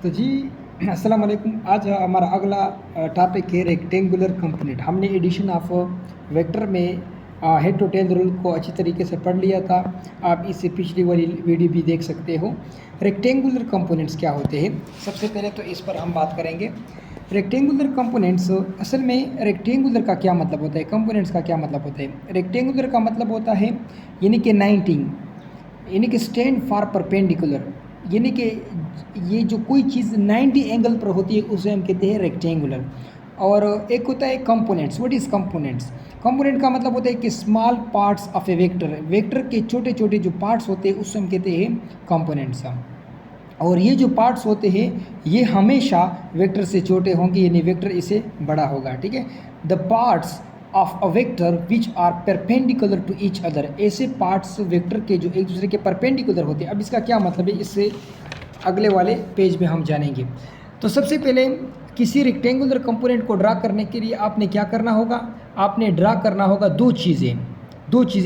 तो जी अस्सलाम वालेकुम। आज हमारा अगला टॉपिक है रेक्टेंगुलर कंपोनेंट। हमने एडिशन ऑफ वेक्टर में हेड टू टेल रूल को अच्छी तरीके से पढ़ लिया था। आप इससे पिछली वाली वीडियो भी देख सकते हो। रेक्टेंगुलर कंपोनेंट्स क्या होते हैं, सबसे पहले तो इस पर हम बात करेंगे। रेक्टेंगुलर कंपोनेंट्स, असल में रेक्टेंगुलर का क्या मतलब होता है, कंपोनेंट्स का क्या मतलब होता है। रेक्टेंगुलर का मतलब होता है यानी कि 90, यानी कि स्टैंड फॉर परपेंडिकुलर, यानी कि ये जो कोई चीज़ 90 एंगल पर होती है उसे हम कहते हैं रेक्टेंगुलर। और एक होता है components. What is components? Component का मतलब होता है कि small parts of A vector, vector के छोटे छोटे जो पार्ट्स होते हैं उससे हम कहते हैं कंपोनेंट्स। और ये जो पार्ट्स होते हैं ये हमेशा वेक्टर से छोटे होंगे, यानी वेक्टर इससे बड़ा होगा। ठीक है। The parts of a vector which are perpendicular to each other, ऐसे पार्ट्स वेक्टर के जो एक दूसरे के परपेंडिकुलर होते हैं। अब इसका क्या मतलब है, इससे अगले वाले पेज में हम जानेंगे। तो सबसे पहले किसी रेक्टेंगुलर कंपोनेंट को ड्रा करने के लिए आपने क्या करना होगा, आपने ड्रा करना होगा दो चीज़ें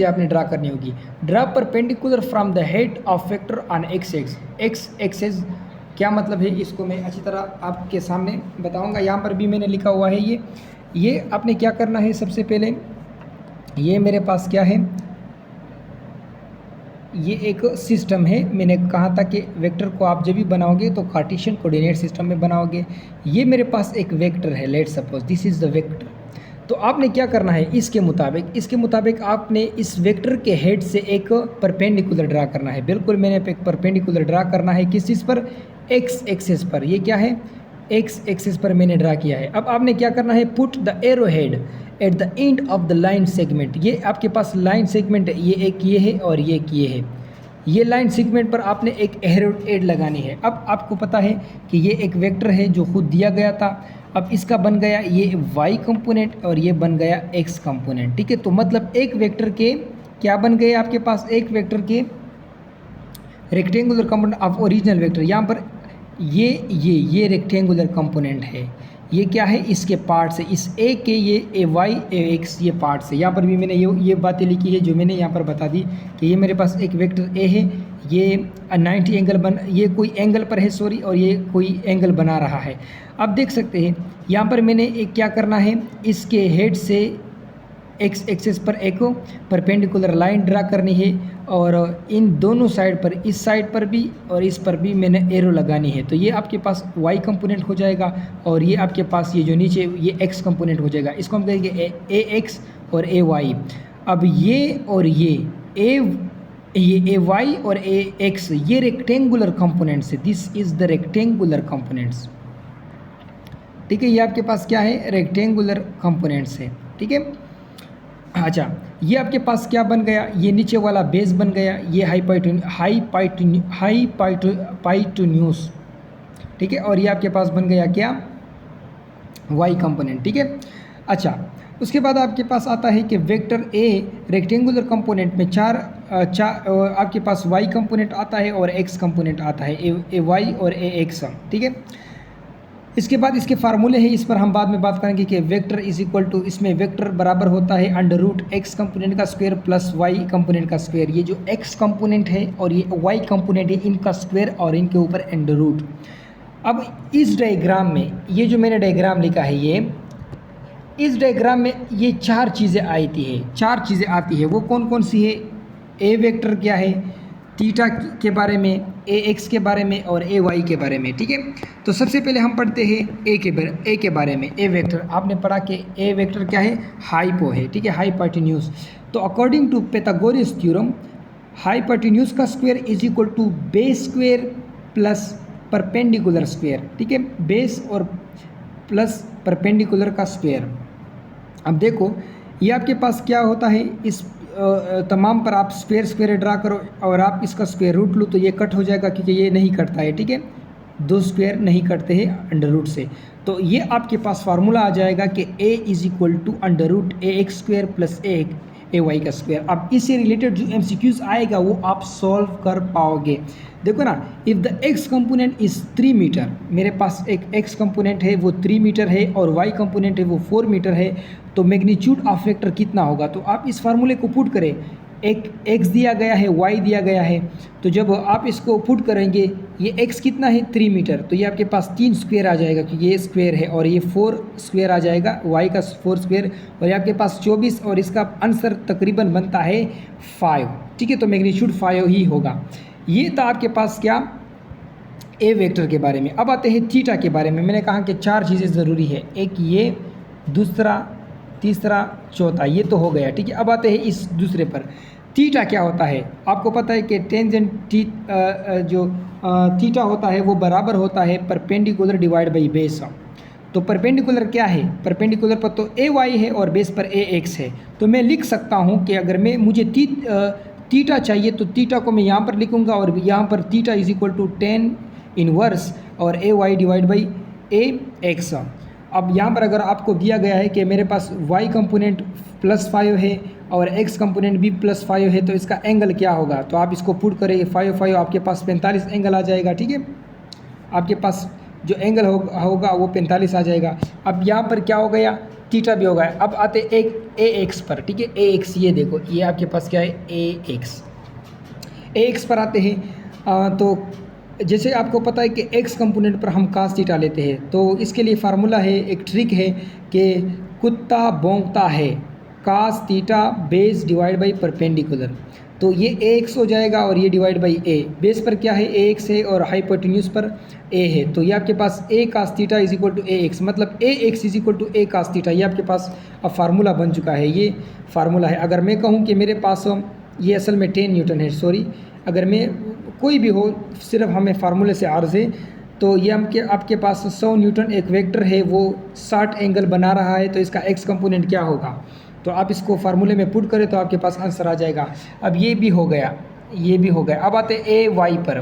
आपने ड्रा करनी होगी। Draw perpendicular from the head of vector on X axis. क्या मतलब है इसको मैं अच्छी तरह आपके सामने बताऊंगा। यहाँ पर भी मैंने लिखा हुआ है ये आपने क्या करना है। सबसे पहले ये मेरे पास क्या है, ये एक सिस्टम है। मैंने कहा था कि वेक्टर को आप जब भी बनाओगे तो कार्टेशियन कोऑर्डिनेट सिस्टम में बनाओगे। ये मेरे पास एक वेक्टर है, let suppose this is the vector. तो आपने क्या करना है, इसके मुताबिक आपने इस वेक्टर के हेड से एक परपेंडिकुलर ड्रा करना है। बिल्कुल मैंने एक परपेंडिकुलर ड्रा करना है। किस चीज़ पर? एक्स एक्सिस पर। ये क्या है, एक्स एक्सिस पर मैंने ड्रा किया है। अब आपने क्या करना है, put the arrow head at the end of the line segment. ये आपके पास लाइन सेगमेंट है, ये एक ये है और ये एक ये है। ये लाइन सेगमेंट पर आपने एक एरो हेड लगानी है। अब आपको पता है कि ये एक वेक्टर है जो खुद दिया गया था। अब इसका बन गया ये y कंपोनेंट और ये बन गया x कंपोनेंट। ठीक है। तो मतलब एक वेक्टर के क्या बन गए आपके पास, एक वेक्टर के rectangular component of original vector. यहाँ पर ये रेक्टेंगुलर कंपोनेंट है। ये क्या है, इसके पार्ट्स है। इस ए के ये ए वाई ए एक्स ये पार्ट्स है। यहाँ पर भी मैंने ये बातें लिखी है जो मैंने यहाँ पर बता दी कि ये मेरे पास एक वेक्टर ए है, ये 90 एंगल ये कोई एंगल पर है सॉरी, और ये कोई एंगल बना रहा है। अब देख सकते हैं यहाँ पर मैंने एक क्या करना है, इसके हेड से एक्स एक्सिस पर एक परपेंडिकुलर लाइन ड्रा करनी है और इन दोनों साइड पर, इस साइड पर भी और इस पर भी मैंने एरो लगानी है। तो ये आपके पास y कंपोनेंट हो जाएगा और ये आपके पास ये जो नीचे ये x कंपोनेंट हो जाएगा। इसको हम कहेंगे ए एक्स और ए वाई। अब ये और ए वाई और ए एक्स ये रेक्टेंगुलर कंपोनेंट्स है। This is the rectangular components. ठीक है। ये आपके पास क्या है, रेक्टेंगुलर कंपोनेंट्स है। ठीक है। अच्छा, ये आपके पास क्या बन गया, ये नीचे वाला बेस बन गया, ये हाईपाइटन्यूस। ठीक है। और ये आपके पास बन गया क्या, वाई कंपोनेंट। ठीक है। अच्छा, उसके बाद आपके पास आता है कि वेक्टर ए रेक्टेंगुलर कंपोनेंट में चार आपके पास वाई कंपोनेंट आता है और एक्स कंपोनेंट आता है, ए वाई और ए एक्स। ठीक है। इसके बाद इसके फार्मूले हैं, इस पर हम बाद में बात करेंगे कि वेक्टर इज इक्वल टू, इसमें वेक्टर बराबर होता है अंडर रूट एक्स कंपोनेंट का स्क्वायर प्लस वाई कंपोनेंट का स्क्वायर। ये जो एक्स कंपोनेंट है और ये वाई कंपोनेंट है, इनका स्क्वायर और इनके ऊपर अंडर रूट। अब इस डायग्राम में ये जो मैंने डायग्राम लिखा है, ये इस डायग्राम में ये चार चीज़ें आती है। वो कौन कौन सी है, ए वेक्टर क्या है, थीटा के बारे में, ए एक्स के बारे में और ए वाई के बारे में। ठीक है। तो सबसे पहले हम पढ़ते हैं ए के बारे में। ए वेक्टर आपने पढ़ा कि ए वेक्टर क्या है, हाइपो है। ठीक है, हाइपोटेन्यूज। तो according to Pythagoras theorem, hypotenuse का square is equal to base square plus perpendicular square. ठीक है, बेस और प्लस परपेंडिकुलर का स्क्वायर। अब देखो ये आपके पास क्या होता है, इस तमाम पर आप स्क्वायर ड्रा करो और आप इसका स्क्वायर रूट लो तो ये कट हो जाएगा, क्योंकि ये नहीं कटता है। ठीक है, दो स्क्वायर नहीं कटते हैं अंडर रूट से। तो ये आपके पास फार्मूला आ जाएगा कि a is equal to under root A X square plus A Y का स्क्वायर। अब इससे रिलेटेड जो MCQs आएगा वो आप सॉल्व कर पाओगे। देखो ना, if the x component is 3 metre, मेरे पास एक x कंपोनेंट है वो 3 मीटर है और y कंपोनेंट है वो 4 मीटर है, तो मैग्नीट्यूड ऑफ वेक्टर कितना होगा। तो आप इस फार्मूले को पुट करें, एक x दिया गया है, y दिया गया है। तो जब आप इसको पुट करेंगे, ये x कितना है 3 मीटर, तो ये आपके पास 3 स्क्वायर आ जाएगा क्योंकि ये स्क्वायर है, और ये 4 स्क्वायर आ जाएगा, y का 4 स्क्वायर, और ये आपके पास 24, और इसका आंसर तकरीबन बनता है 5। ठीक है, तो मैग्नीट्यूड 5 ही होगा। ये था आपके पास क्या, ए वेक्टर के बारे में। अब आते हैं थीटा के बारे में। मैंने कहा कि 4 चीज़ें ज़रूरी है, एक ये, दूसरा, तीसरा, चौथा, ये तो हो गया। ठीक है, अब आते हैं इस दूसरे पर। थीटा क्या होता है? आपको पता है कि टेंजेंट जो थीटा होता है वो बराबर होता है परपेंडिकुलर डिवाइड बाई बेस। तो परपेंडिकुलर क्या है? परपेंडिकुलर पर तो ए वाई है और बेस पर ए एक्स है। तो मैं लिख सकता हूँ कि अगर मुझे थीटा चाहिए तो थीटा को मैं यहाँ पर लिखूँगा, और यहाँ पर theta is equal to 10 inverse और A Y divide by A X. अब यहाँ पर अगर आपको दिया गया है कि मेरे पास y कंपोनेंट +5 है और x कंपोनेंट भी +5 है, तो इसका एंगल क्या होगा? तो आप इसको पुट करेंगे 5 आपके पास 45 एंगल आ जाएगा। ठीक है, आपके पास जो एंगल होगा वो 45 आ जाएगा। अब यहाँ पर क्या हो गया, थीटा भी होगा। अब आते एक ए एक्स पर। ठीक है, ए एक्स, ये देखो, ये आपके पास क्या है, ए एक्स पर आते हैं। तो जैसे आपको पता है कि x कंपोनेंट पर हम cos थीटा लेते हैं, तो इसके लिए फार्मूला है, एक ट्रिक है कि कुत्ता भौंकता है cos theta base divide by perpendicular. तो ये ax हो जाएगा और ये डिवाइड बाई a। बेस पर क्या है, ax है, और हाइपोटेन्यूज पर a है। तो ये आपके पास a cos theta is equal to ax, मतलब ax is equal to a cos theta. ये आपके पास अब फार्मूला बन चुका है, ये फार्मूला है। अगर मैं कहूँ कि मेरे पास ये असल में 10 न्यूटन है, सॉरी, अगर मैं कोई भी हो, सिर्फ हमें फार्मूले से आर्ज है, तो ये आपके पास 100 न्यूटन एक वेक्टर है, वो 60 एंगल बना रहा है, तो इसका x कंपोनेंट क्या होगा? तो आप इसको फार्मूले में पुट करें तो आपके पास आंसर आ जाएगा। अब ये भी हो गया, ये भी हो गया। अब आते ए वाई पर।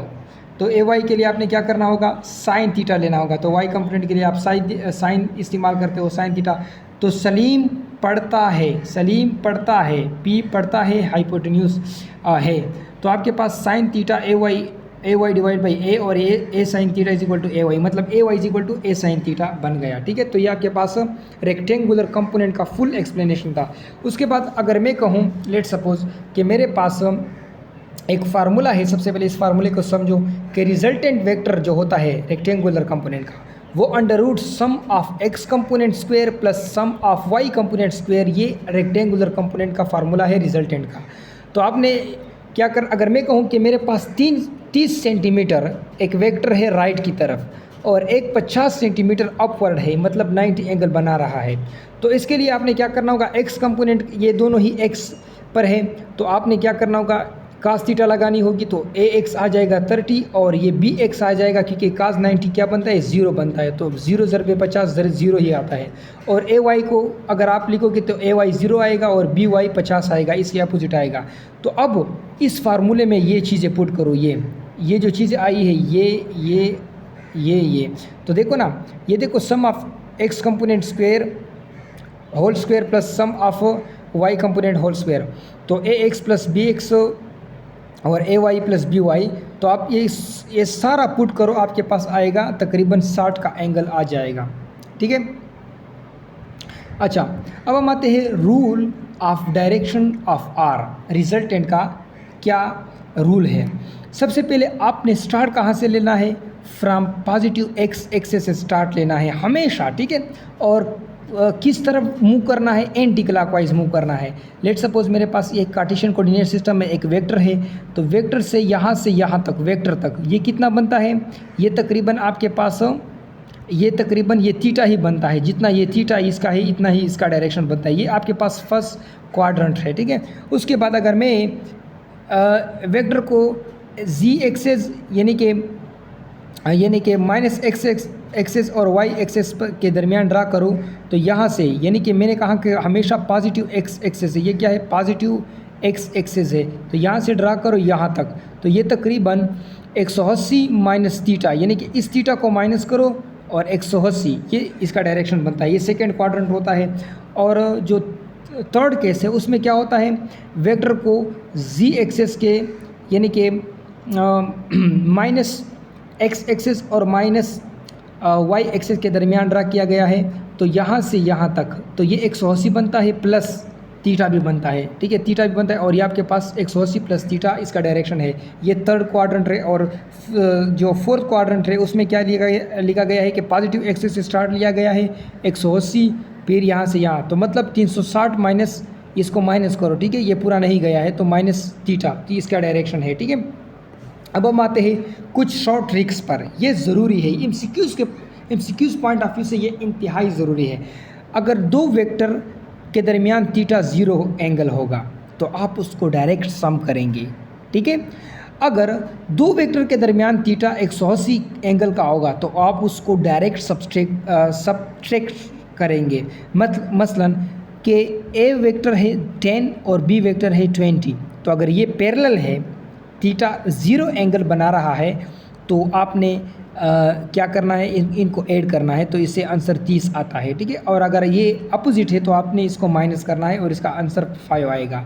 तो ए वाई के लिए आपने क्या करना होगा, साइन थीटा लेना होगा। तो वाई कंपोनेंट के लिए आप साइन इस्तेमाल करते हो, साइन थीटा। तो सलीम पढ़ता है, पी पढ़ता है, हाइपोटेन्यूज है। तो आपके पास sine theta A Y divide by A, और A sine theta is equal to A Y, मतलब A Y is equal to A sine theta बन गया। ठीक है, तो ये आपके पास रेक्टेंगुलर कंपोनेंट का फुल एक्सप्लेनेशन था। उसके बाद अगर मैं कहूँ, लेट सपोज कि मेरे पास एक फार्मूला है, सबसे पहले इस फार्मूले को समझो कि रिजल्टेंट वेक्टर जो होता है रेक्टेंगुलर कंपोनेंट का, वो under root sum of X component square plus sum of Y component square, ये रेक्टेंगुलर कंपोनेंट का फार्मूला है रिजल्टेंट का। तो आपने क्या कर, अगर मैं कहूँ कि मेरे पास 30 सेंटीमीटर एक वेक्टर है राइट की तरफ, और एक 50 सेंटीमीटर अपवर्ड है, मतलब 90 एंगल बना रहा है, तो इसके लिए आपने क्या करना होगा, एक्स कंपोनेंट ये दोनों ही एक्स पर है, तो आपने क्या करना होगा, कास थीटा लगानी होगी। तो ए एक्स आ जाएगा 30 और ये बी एक्स आ जाएगा, क्योंकि कास 90 क्या बनता है, 0 बनता है, तो 0 ज़रबे 50 0 ही आता है। और ए वाई को अगर आप लिखोगे तो ए वाई 0 आएगा और बी वाई 50 आएगा, इसके अपोजिट आएगा। तो अब इस फार्मूले में ये चीज़ें पुट करो, ये जो चीज़ें आई है, ये तो देखो ना, ये देखो sum of X component square whole square plus sum of Y component whole square, तो A X plus B X और A Y plus B Y. तो आप ये सारा पुट करो, आपके पास आएगा तकरीबन 60 का एंगल आ जाएगा। ठीक है, अच्छा, अब हम आते हैं rule of direction of R. Resultant का क्या रूल है? सबसे पहले आपने स्टार्ट कहाँ से लेना है, फ्रॉम पॉजिटिव एक्स एक्सेस से स्टार्ट लेना है हमेशा। ठीक है, और किस तरफ मूव करना है, एंटी क्लॉकवाइज मूव करना है। लेट सपोज मेरे पास एक कार्टेशियन कोऑर्डिनेट सिस्टम में एक वेक्टर है, तो वेक्टर से यहाँ तक वेक्टर तक ये कितना बनता है, ये तकरीबन आपके पास ये थीटा ही बनता है, जितना ये थीटा इसका है इतना ही इसका डायरेक्शन बनता है। ये आपके पास फर्स्ट क्वाड्रेंट है। ठीक है, उसके बाद अगर मैं वेक्टर को जी एक्सेस यानी कि माइनस एक्सेस और वाई एक्सेस के दरमियान ड्रा करूँ, तो यहाँ से यानी कि मैंने कहा कि हमेशा पॉजिटिव एक्स एक्सेस है, ये क्या है, पॉजिटिव एक्स एक्सेस है, तो यहाँ से ड्रा करो यहाँ तक, तो ये तकरीबन 180 माइनस थीटा, यानी कि इस थीटा को माइनस करो और 180, ये इसका डायरेक्शन बनता है। ये सेकेंड क्वाड्रेंट होता है। और जो थर्ड केस है उसमें क्या होता है, वेक्टर को जी एक्सेस के यानी कि माइनस एक्स एक्सेस और माइनस वाई एक्सेस के दरमियान ड्रा किया गया है, तो यहाँ से यहाँ तक, तो ये 180 बनता है प्लस थीटा भी बनता है, ठीक है, थीटा भी बनता है। और ये आपके पास 180 प्लस थीटा इसका डायरेक्शन है। ये थर्ड क्वाड्रेंट है और जो फोर्थ क्वाड्रेंट है उसमें क्या लिखा गया है कि पॉजिटिव एक्सिस से स्टार्ट लिया गया है 180, फिर यहाँ से यहाँ, तो मतलब 360 माइनस, इसको माइनस करो, ठीक है, ये पूरा नहीं गया है तो माइनस थीटा, तो इसका डायरेक्शन है, ठीक है। अब हम आते हैं कुछ शॉर्ट ट्रिक्स पर, ये ज़रूरी है एमसीक्यूज़ पॉइंट ऑफ व्यू से ये इंतहाई ज़रूरी है। अगर दो वेक्टर के दरमियान थीटा 0 एंगल होगा तो आप उसको डायरेक्ट सम करेंगे, ठीक है। अगर दो वेक्टर के दरमियान थीटा 180 एंगल का होगा तो आप उसको डायरेक्ट सब्ट्रैक्ट करेंगे। मसलन कि ए वेक्टर है 10 और बी वेक्टर है 20, तो अगर ये पैरेलल है, थीटा 0 एंगल बना रहा है, तो आपने क्या करना है, इनको ऐड करना है, तो इससे आंसर 30 आता है, ठीक है। और अगर ये अपोजिट है तो आपने इसको माइनस करना है और इसका आंसर 5 आएगा।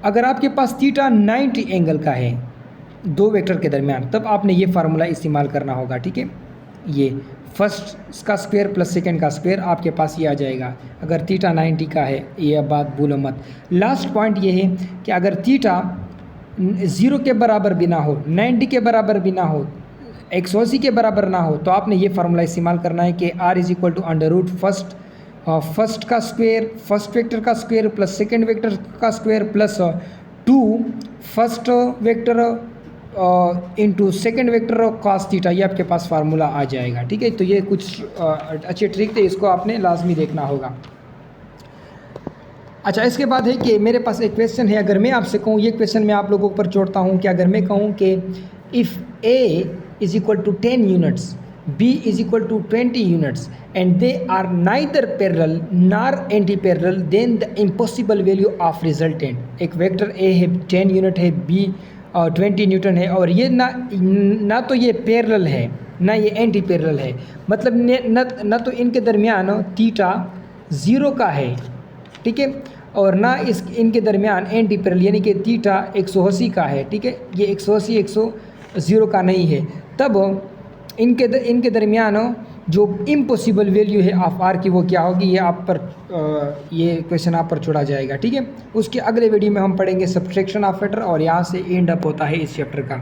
अगर आपके पास थीटा 90 एंगल का है दो वेक्टर के दरमियान, तब आपने ये फार्मूला इस्तेमाल करना होगा, ठीक है। ये फर्स्ट का स्क्वायर प्लस सेकंड का स्क्वायर आपके पास ये आ जाएगा अगर थीटा 90 का है, ये बात भूलो मत। लास्ट पॉइंट ये है कि अगर थीटा 0 के बराबर भी ना हो, 90 के बराबर भी ना हो, 180 के बराबर ना हो, तो आपने ये फार्मूला इस्तेमाल करना है कि r is equal to under root first का स्क्वायर, फर्स्ट वेक्टर का स्क्वायर प्लस सेकंड वेक्टर का square plus 2 first vector into second vector cos theta, ये आपके पास फार्मूला आ जाएगा, ठीक है। तो ये कुछ अच्छे ट्रिक थे, इसको आपने लाजमी देखना होगा। अच्छा, इसके बाद है कि मेरे पास एक क्वेश्चन है। अगर मैं आपसे कहूँ, ये क्वेश्चन मैं आप लोगों पर छोड़ता हूँ कि अगर मैं कहूँ कि if A is equal to 10 units, B is equal to 20 units and they are neither parallel nor anti parallel, then the impossible value of resultant. एक वेक्टर ए है 10 यूनिट है, बी 20 न्यूटन है, और ये ना तो ये पैरेलल है ना ये एंटी पैरेलल है, मतलब न तो इनके दरमियान थीटा 0 का है, ठीक है, और ना इनके दरमियान एंटी पैरेलल यानी कि थीटा 180 का है, ठीक है। ये 180 180 का नहीं है, तब इनके दरमियान जो इम्पॉसिबल वैल्यू है ऑफ आर की वो क्या होगी, ये आप पर ये क्वेश्चन आप पर छोड़ा जाएगा, ठीक है। उसके अगले वीडियो में हम पढ़ेंगे सब्ट्रैक्शन ऑफ वेक्टर, और यहाँ से एंड अप होता है इस चैप्टर का।